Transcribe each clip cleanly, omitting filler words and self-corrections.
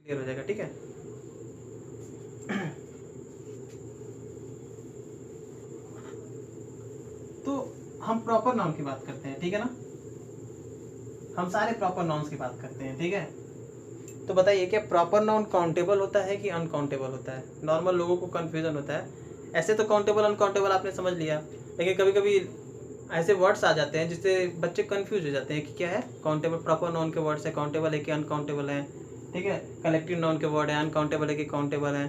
Clear हो जाएगा, ठीक है। तो हम प्रॉपर नाउन की बात करते हैं, ठीक है ना, हम सारे प्रॉपर नाउन्स की बात करते हैं, ठीक है। तो बताइए क्या प्रॉपर नाउन काउंटेबल होता है कि अनकाउंटेबल होता है? नॉर्मल लोगों को कन्फ्यूजन होता है। ऐसे तो काउंटेबल अनकाउंटेबल आपने समझ लिया, लेकिन कभी कभी ऐसे वर्ड्स आ जाते हैं जिससे बच्चे कंफ्यूज हो जाते हैं कि क्या है काउंटेबल, प्रॉपर नाउन के वर्ड्स है काउंटेबल है कि अनकाउंटेबल है, ठीक है, कलेक्टिव नाउन के वर्ड है अनकाउंटेबल है कि काउंटेबल है,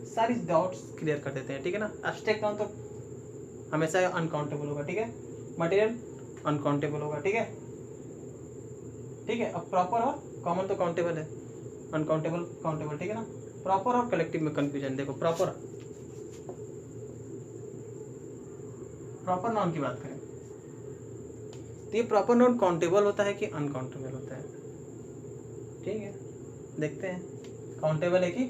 सारी डाउट्स क्लियर कर देते हैं, ठीक है ना। एब्स्ट्रैक्ट नाउन तो हमेशा अनकाउंटेबल होगा, ठीक है, मटेरियल अनकाउंटेबल होगा, ठीक है, ठीक है। अब प्रॉपर और कॉमन तो काउंटेबल है, अनकाउंटेबल काउंटेबल, ठीक है ना। प्रॉपर और कलेक्टिव में कंफ्यूजन, देखो प्रॉपर नाउन की बात करें तो ये प्रॉपर नाउन काउंटेबल होता है कि अनकाउंटेबल होता है, ठीक है, देखते हैं काउंटेबल है कि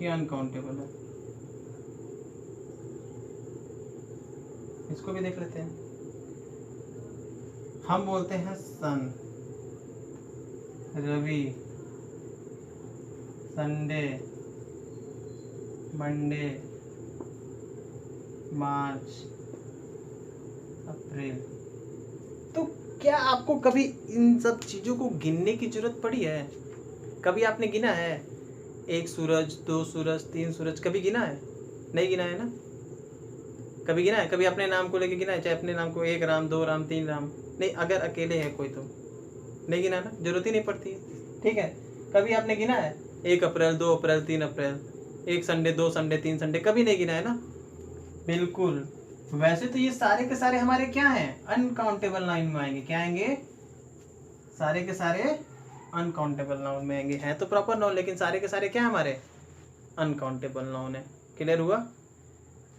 अनकाउंटेबल है। इसको भी देख लेते हैं। हम बोलते हैं सन, रवि, संडे, मंडे, मार्च, अप्रैल। तो क्या आपको कभी इन सब चीज़ों को गिनने की जरूरत पड़ी है? कभी आपने गिना है? एक सूरज, दो सूरज, तीन सूरज, कभी गिना है? नहीं गिना है ना। कभी गिना है? कभी अपने नाम को लेके गिना है? चाहे अपने नाम को एक राम, दो राम, तीन राम, नहीं, अगर अकेले है कोई तो नहीं गिना ना, जरूरत ही नहीं पड़ती है, ठीक है। कभी आपने गिना है 1 अप्रैल, 2 अप्रैल, 3 अप्रैल, एक संडे, दो संडे, तीन संडे, कभी नहीं गिना है ना। बिल्कुल। वैसे तो ये सारे के सारे हमारे क्या हैं, अनकाउंटेबल नाउन में आएंगे। क्या आएंगे? सारे के सारे अनकाउंटेबल नाउन में आएंगे। हैं तो प्रॉपर नाउन, लेकिन सारे के सारे क्या हमारे अनकाउंटेबल नाउन है। क्लियर हुआ?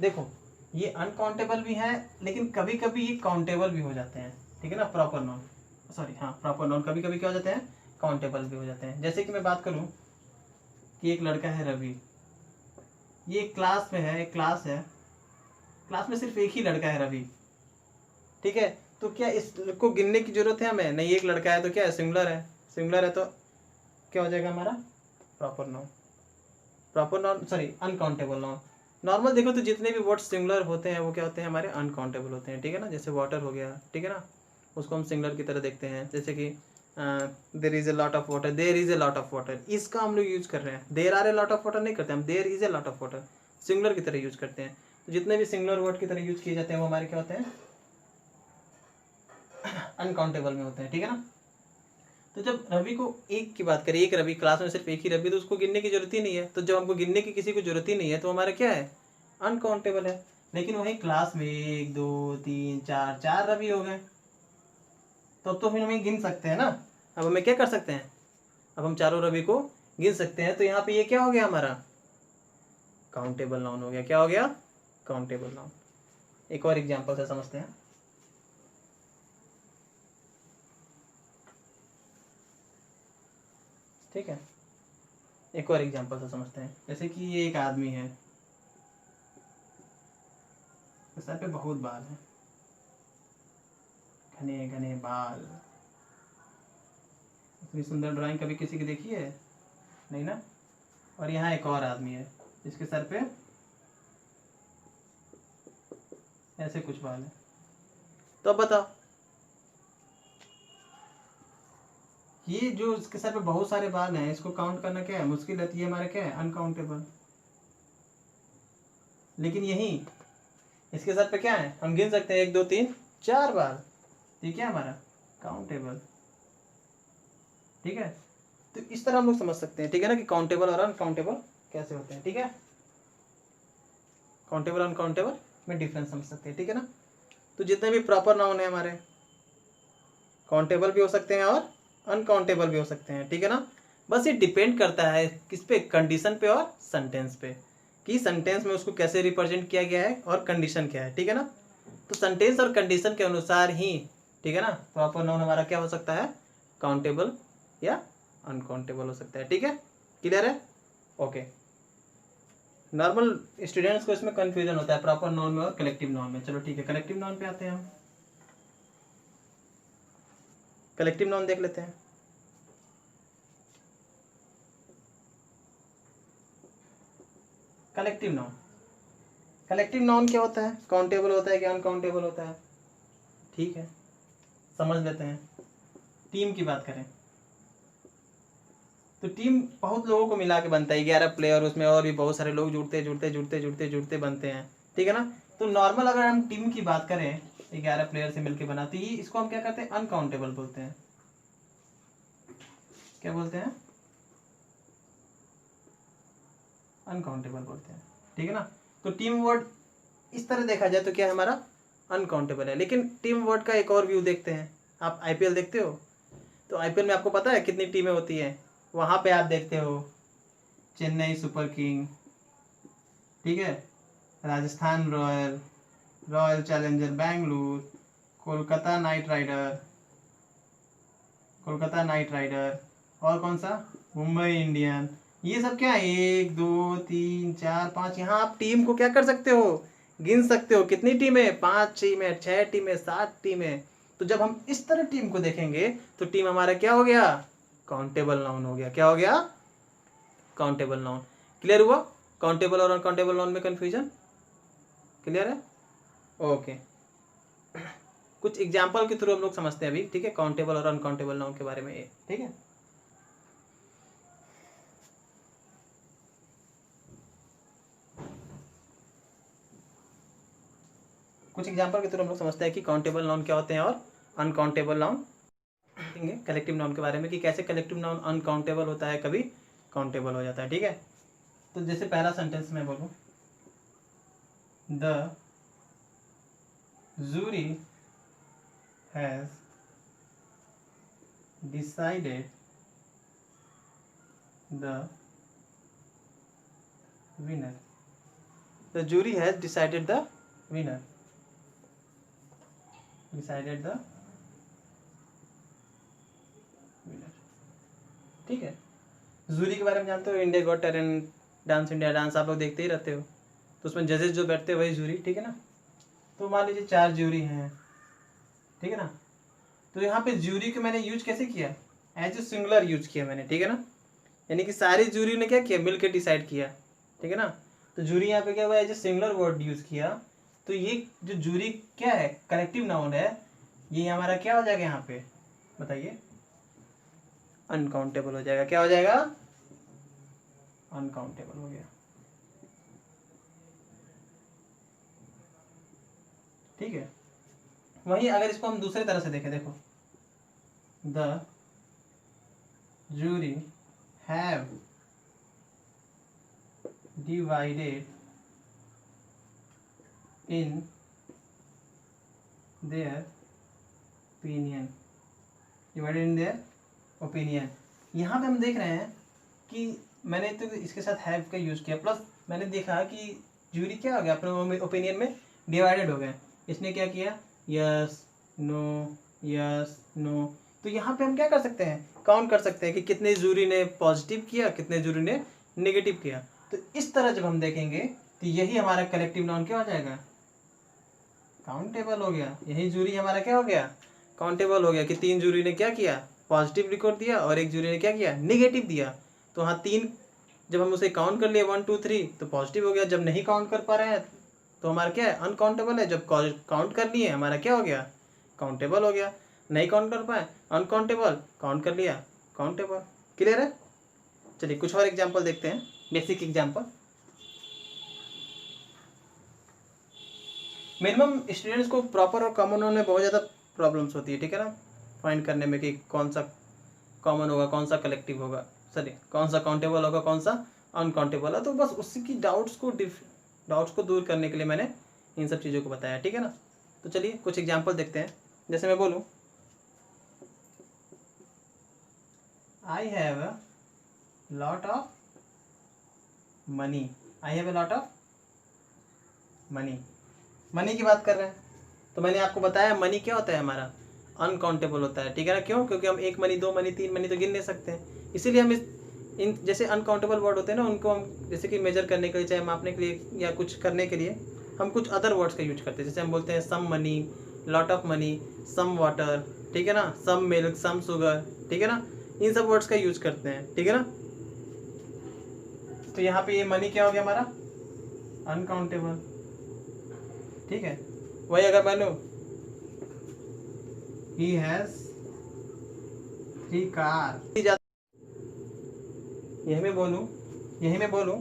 देखो ये अनकाउंटेबल भी है, लेकिन कभी कभी ये काउंटेबल भी हो जाते हैं, ठीक है ना। प्रॉपर नाउन, सॉरी हाँ, प्रॉपर नाउन कभी कभी क्या हो जाते हैं, काउंटेबल भी हो जाते हैं। जैसे कि मैं बात करूं कि एक लड़का है रवि, ये क्लास में है, एक क्लास है, क्लास में सिर्फ एक ही लड़का है रवि, ठीक है। तो क्या इसको गिनने की जरूरत है हमें? नहीं, एक लड़का है तो क्या है, सिंगुलर है, सिंगुलर है तो क्या हो जाएगा हमारा proper noun, proper noun, sorry uncountable noun. Normal देखो तो जितने भी वर्ड सिंगुलर होते हैं वो क्या होते हैं, हमारे अनकाउंटेबल होते हैं, ठीक है ना। जैसे वाटर हो गया, ठीक है ना, उसको हम सिंगुलर की तरह देखते हैं। जैसे कि there is a lot of water, there is a lot of water, इसका हम लोग यूज कर रहे हैं। There are a lot of water नहीं करते हम, there is a lot of water singular की तरह यूज करते हैं। तो जितने भी सिंगुलर वर्ड की तरह यूज किए जाते हैं वो हमारे क्या होते हैं, अनकाउंटेबल में होते हैं, ठीक है ना। तो जब रवि को एक की बात करें, एक रवि, क्लास में सिर्फ एक ही रवि, तो उसको गिनने की जरूरत ही नहीं है। तो जब हमको गिनने की किसी को जरूरत ही नहीं है तो हमारा क्या है, अनकाउंटेबल है। लेकिन वही क्लास में 1, 2, 3, 4, 4 रवि हो गए, तब तो फिर हमें गिन सकते हैं ना। अब हमें क्या कर सकते हैं, अब हम चारों रवि को गिन सकते हैं। तो यहाँ पे ये क्या हो गया हमारा, काउंटेबल नाउन हो गया। क्या हो गया, काउंटेबल नाउन। एक और एग्जाम्पल से समझते हैं। ठीक है, एक और एग्जांपल से समझते हैं। जैसे कि ये एक आदमी है, सर पे बहुत बाल है, घने घने बाल। इतनी सुंदर ड्राइंग कभी किसी की देखी है? नहीं ना। और यहाँ एक और आदमी है जिसके सर पे ऐसे कुछ बाल है। तो अब बताओ, ये जो इसके सर पे बहुत सारे बाल हैं, इसको काउंट करना क्या है, मुश्किल है। ये हमारा क्या है, अनकाउंटेबल। लेकिन यही इसके सर पे क्या है, हम गिन सकते हैं 1, 2, 3, 4 बाल, ठीक है, हमारा काउंटेबल, ठीक है। तो इस तरह हम लोग समझ सकते हैं, ठीक है ना, कि काउंटेबल और अनकाउंटेबल कैसे होते हैं, ठीक है। काउंटेबल अनकाउंटेबल में डिफरेंस समझ सकते हैं, ठीक है ना। तो जितने भी प्रॉपर नाउन है हमारे, काउंटेबल भी हो सकते हैं और अनकाउंटेबल भी हो सकते हैं, ठीक है ना। बस ये डिपेंड करता है किस पे, कंडीशन पे और सेंटेंस पे, कि सेंटेंस में उसको कैसे रिप्रेजेंट किया गया है और कंडीशन क्या है, ठीक है ना। तो सेंटेंस और कंडीशन के अनुसार ही, ठीक है ना, प्रॉपर नाउन हमारा क्या हो सकता है, काउंटेबल या अनकाउंटेबल हो सकता है, ठीक है। क्लियर है? ओके। नॉर्मल स्टूडेंट्स को इसमें कंफ्यूजन होता है प्रॉपर नाउन में और कलेक्टिव नाउन में। चलो ठीक है, कलेक्टिव नाउन पे आते हैं हम। कलेक्टिव नाउन देख लेते हैं। कलेक्टिव नाउन, कलेक्टिव नाउन क्या होता है? काउंटेबल होता है कि अनकाउंटेबल होता है? ठीक है, समझ लेते हैं। टीम की बात करें तो टीम बहुत लोगों को मिला के बनता है, 11 प्लेयर, उसमें और भी बहुत सारे लोग जुड़ते बनते हैं, ठीक है ना। तो नॉर्मल अगर हम टीम की बात करें 11 प्लेयर से मिलकर बनाती है, इसको हम क्या कहते हैं? अनकाउंटेबल बोलते हैं। क्या बोलते हैं? अनकाउंटेबल बोलते हैं, ठीक है ना। तो टीम वर्ड इस तरह देखा जाए तो क्या हमारा? अनकाउंटेबल है। लेकिन टीम वर्ड का एक और व्यू देखते हैं। आप आईपीएल देखते हो तो आईपीएल में आपको पता है कितनी टीमें होती हैं? वहाँ पे आप देखते हो चेन्नई सुपर किंग, ठीक है, Rajasthan Royal, Royal Challenger Bengaluru, Kolkata Knight Rider और कौन सा? मुंबई इंडियन। ये सब क्या है? 1 2 3 4 5। यहाँ आप टीम को क्या कर सकते हो? गिन सकते हो। कितनी टीमें? 5 टीमें, 6 टीमें, 7 टीमें। तो जब हम इस तरह टीम को देखेंगे तो टीम हमारा क्या हो गया? काउंटेबल नाउन हो गया। क्या हो गया? Countable noun. क्लियर हुआ? काउंटेबल और अनकाउंटेबल नाउन में कंफ्यूजन क्लियर है? ओके, कुछ एग्जांपल के थ्रू हम लोग समझते हैं अभी, ठीक है, काउंटेबल और अनकाउंटेबल नाउन के बारे में, ठीक है। कुछ एग्जांपल के थ्रू हम लोग समझते हैं कि काउंटेबल नाउन क्या होते हैं और अनकाउंटेबल नाउन। कलेक्टिव नाउन के बारे में कि कैसे कलेक्टिव नाउन अनकाउंटेबल होता है, कभी काउंटेबल हो जाता है, ठीक है। तो जैसे पहला सेंटेंस में बोलूं, the jury has decided the winner. The jury has decided the winner, decided the winner, ठीक है। जूरी के बारे में जानते हो? India Got Talent, Dance India Dance आप लोग देखते ही रहते हो, तो उसमें जजेस जो बैठते हैं वही जूरी, ठीक है ना। तो मान लीजिए 4 जूरी हैं, ठीक है ना। तो यहाँ पे जूरी को मैंने यूज कैसे किया? एज ए सिंगुलर यूज किया मैंने, ठीक है ना। यानी कि सारी जूरी ने क्या किया? मिलकर डिसाइड किया, ठीक है ना। तो जूरी यहाँ पे क्या हुआ? As a singular word use किया। तो ये जो जूरी क्या है? कलेक्टिव नाउन है। ये हमारा क्या हो जाएगा यहाँ पे? बताइए। अनकाउंटेबल हो जाएगा। क्या हो जाएगा? अनकाउंटेबल हो गया, ठीक है। वहीं अगर इसको हम दूसरे तरह से देखें, देखो, the jury have divided in their opinion, divided in their opinion. यहाँ पे हम देख रहे हैं कि मैंने तो इसके साथ हैव का यूज किया, प्लस मैंने देखा कि जूरी क्या हो गया? अपने ओपिनियन में डिवाइडेड हो गए। इसने क्या किया? Yes no, yes no. तो यहाँ पे हम क्या कर सकते हैं? काउंट कर सकते हैं कि कितने जूरी ने पॉजिटिव किया, कितने जूरी ने नेगेटिव किया। तो इस तरह जब हम देखेंगे तो यही हमारा कलेक्टिव नाउन क्या हो जाएगा? काउंटेबल हो गया। यही जूरी हमारा क्या हो गया? काउंटेबल हो गया कि 3 जूरी ने क्या किया? पॉजिटिव रिकॉर्ड दिया और 1 जूरी ने क्या किया? नेगेटिव दिया। तो हाँ, 3 जब हम उसे काउंट कर लिए 1 2 3 तो पॉजिटिव हो गया। जब नहीं काउंट कर पा रहे हैं तो हमारा क्या है? अनकाउंटेबल है। जब काउंट कर लिए हमारा क्या हो गया? काउंटेबल हो गया। नहीं काउंट कर पाए अनकाउंटेबल, काउंट कर लिया काउंटेबल। क्लियर है? चलिए कुछ और एग्जांपल देखते हैं, बेसिक एग्जांपल। मिनिमम स्टूडेंट्स को प्रॉपर और कॉमन में बहुत ज़्यादा प्रॉब्लम्स होती है, ठीक है ना, फाइंड करने में कि कौन सा कॉमन होगा, कौन सा कलेक्टिव होगा, सॉरी कौन सा काउंटेबल होगा, कौन सा अनकाउंटेबल है। तो बस उसी की डाउट्स को दूर करने के लिए मैंने इन सब चीज़ों को बताया, ठीक है ना। तो चलिए कुछ एग्जांपल देखते हैं। जैसे मैं बोलूँ, I have a lot of money, I have a lot of money. Money की बात कर रहे हैं तो मैंने आपको बताया मनी क्या होता है? हमारा अनकाउंटेबल होता है, ठीक है ना। क्यों? क्योंकि हम 1 मनी, 2 मनी, 3 मनी तो गिन नहीं सकते हैं। इसीलिए हम इन जैसे अनकाउंटेबल वर्ड होते हैं ना, उनको हम जैसे कि मेजर करने के लिए, चाहे मापने के लिए या कुछ करने के लिए, हम कुछ अदर वर्ड्स का यूज करते हैं। जैसे हम बोलते हैं some money, lot of money, some water, ठीक है ना, सम मिल्क, सम शुगर, ठीक है ना, इन सब वर्ड्स का यूज करते हैं, ठीक है ना। तो यहाँ पे ये मनी क्या हो गया हमारा, अनकाउंटेबल, ठीक है। वही अगर मान लो ही हैज 3 कार, यही मैं बोलूँ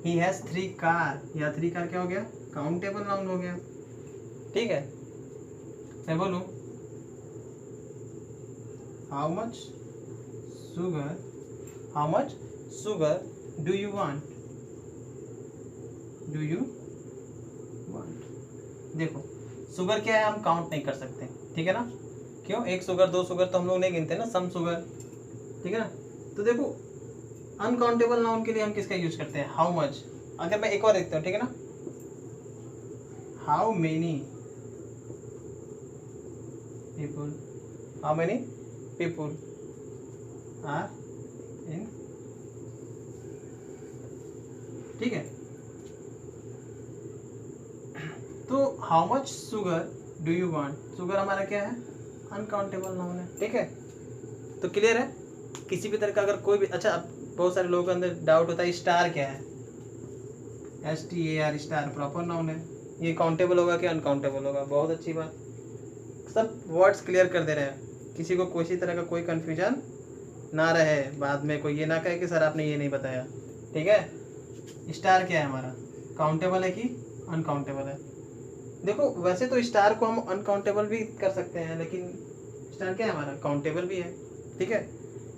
ही हैज 3 कार, या 3 कार क्या हो गया, काउंटेबल नाउन हो गया, ठीक है। मैं बोलूँ how much sugar do you want, देखो शुगर क्या है, हम काउंट नहीं कर सकते, ठीक है ना, क्यों, 1 शुगर 2 शुगर तो हम लोग नहीं गिनते ना, सम शुगर, ठीक है ना। तो देखो अनकाउंटेबल नाउन के लिए हम किसका यूज करते हैं, हाउ मच। अगर मैं एक और देखता हूँ, ठीक है ना, how many people are in, ठीक है। तो how much sugar do you want, sugar हमारा क्या है, अनकाउंटेबल नाउन है, ठीक है। तो क्लियर है, किसी भी तरह का अगर कोई भी, अच्छा बहुत सारे लोगों के अंदर डाउट होता है स्टार क्या है, STAR स्टार प्रॉपर नाउन है, ये काउंटेबल होगा कि अनकाउंटेबल होगा, बहुत अच्छी बात, सब वर्ड्स क्लियर कर दे रहे हैं, किसी को किसी तरह का कोई कन्फ्यूजन ना रहे, बाद में कोई ये ना कहे कि सर आपने ये नहीं बताया, ठीक है। स्टार क्या है हमारा, काउंटेबल है कि अनकाउंटेबल है। देखो वैसे तो स्टार को हम अनकाउंटेबल भी कर सकते हैं, लेकिन स्टार क्या है हमारा, काउंटेबल भी है, ठीक है।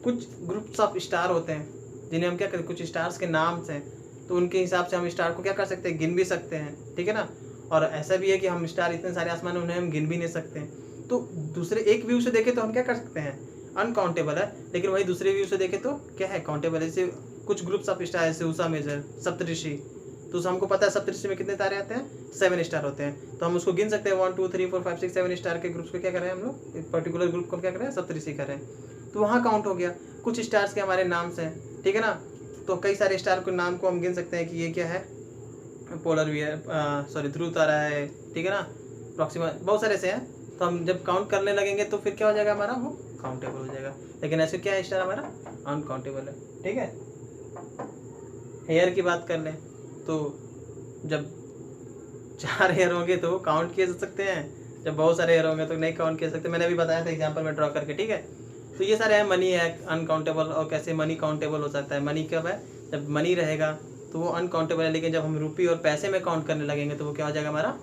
कुछ ग्रुप्स ऑफ स्टार होते हैं जिन्हें हम क्या करते हैं, कुछ स्टार्स के नाम हैं, तो उनके हिसाब से हम स्टार को क्या कर सकते हैं, गिन भी सकते हैं, ठीक है ना। और ऐसा भी है कि हम स्टार इतने सारे आसमान में, उन्हें हम गिन भी नहीं सकते हैं। तो दूसरे एक व्यू से देखें तो हम क्या कर सकते हैं, अनकाउंटेबल है, लेकिन वही दूसरे व्यू से देखें तो क्या है, काउंटेबल है। जैसे कुछ ग्रुप्स ऑफ स्टार जैसे उषा मेजर, सप्तऋषि, तो हमको पता है सप्तऋषि में कितने तारे आते हैं, 7 स्टार होते हैं, तो हम उसको गिन सकते हैं 1 2 3 4 5 6 7 स्टार के ग्रुप्स को क्या कर रहे हैं हम लोग, एक पर्टिकुलर ग्रुप को क्या कर रहे हैं, सप्तऋषि कर रहे हैं, तो वहाँ काउंट हो गया। कुछ स्टार्स के हमारे नाम्स हैं, ठीक है ना, तो कई सारे स्टार के नाम को हम गिन सकते हैं कि ये क्या है, पोलर वियर, ध्रुव तारा है, ठीक है ना, प्रॉक्सिमा, बहुत सारे से हैं। तो हम जब काउंट करने लगेंगे तो फिर क्या हो जाएगा हमारा, वो काउंटेबल हो जाएगा। लेकिन ऐसे क्या है, स्टार हमारा अनकाउंटेबल है, ठीक है। हेयर की बात कर लें तो जब 4 हेयर होंगे तो काउंट किए जा सकते हैं, जब बहुत सारे हेयर होंगे तो नहीं काउंट किए सकते। मैंने अभी बताया था एग्जाम्पल में ड्रॉ करके, ठीक है। तो ये सारे हैं, मनी है अनकाउंटेबल, और कैसे मनी काउंटेबल हो सकता है। मनी कब है, जब मनी रहेगा तो वो अनकाउंटेबल है, लेकिन जब हम रुपये और पैसे में काउंट करने लगेंगे तो वो क्या हो जाएगा, हमारा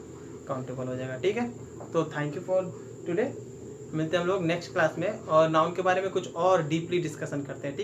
काउंटेबल हो जाएगा, ठीक है। तो थैंक यू फॉर टुडे, मिलते हैं हम लोग नेक्स्ट क्लास में, और नाउन के बारे में कुछ और डीपली डिस्कशन करते हैं, ठीक।